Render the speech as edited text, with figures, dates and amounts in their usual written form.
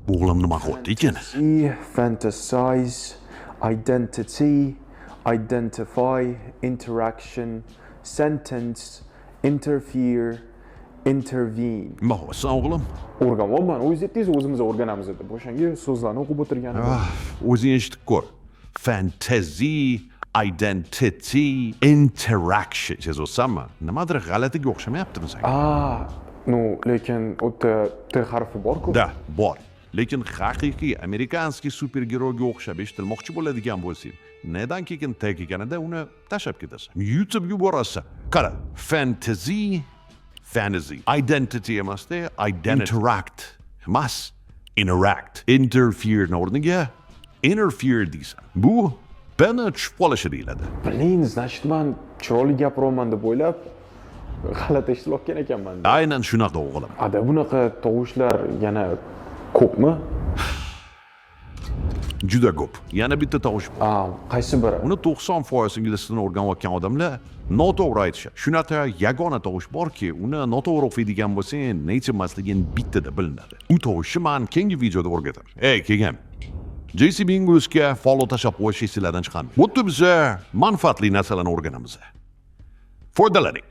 O'g'lim nima qilyapti ekan? Fantasize, identity, identify, interaction, sentence, interfere, intervene. Nima qilyapsan o'g'lim? O'rganmayapman. O'zingiz aytdingiz, o'zimiz o'rganamiz dedi. O'shanga so'zlarni o'qib o'tirganim. O'zing eshitib ko'r. Fantasy, identity, interaction yozsanmi? Nimadir g'alatiga o'xshamayaptimi senga? No, lekin o'ta T harfi bor-ku. Da, bor. Lekin haqiqiy amerikanskiy supergiroyga o'xshab eshitilmoqchi bo'ladigan bo'lsang, nedan keyin tag ekanida uni tashlab ketasan. Yutib yuborasan. Qara, fantasy, identity emasda, identity. Interact emas, interfere o'rniga interfere deysan. Bu bani tushib qolishi deyiladi. Bilin, значит, men chiroyli gapiryapman deb o'ylab g'alati eshitib olgan ekanman. Aynan shunaqa o'g'lim. Ada bunaqa tovushlar yana ko'pmi? Juda ko'p. Yana bitta tovush bor. Qaysi biri? Uni 90% ingliz tilini o'rganayotgan odamlar noto'g'ri aytishadi. Shunaqa yagona tovush borki, uni noto'g'ri o'qiydigan bo'lsang, native emasligini bittada bilinadi. U tovushni men keyingi videoda o'rgataman. Kelgan. JCB Englishga follow tashlab qo'yish esingizdan chiqarmang. Bu biza manfaatli narsalarni o'rganamiz. Foydalaning.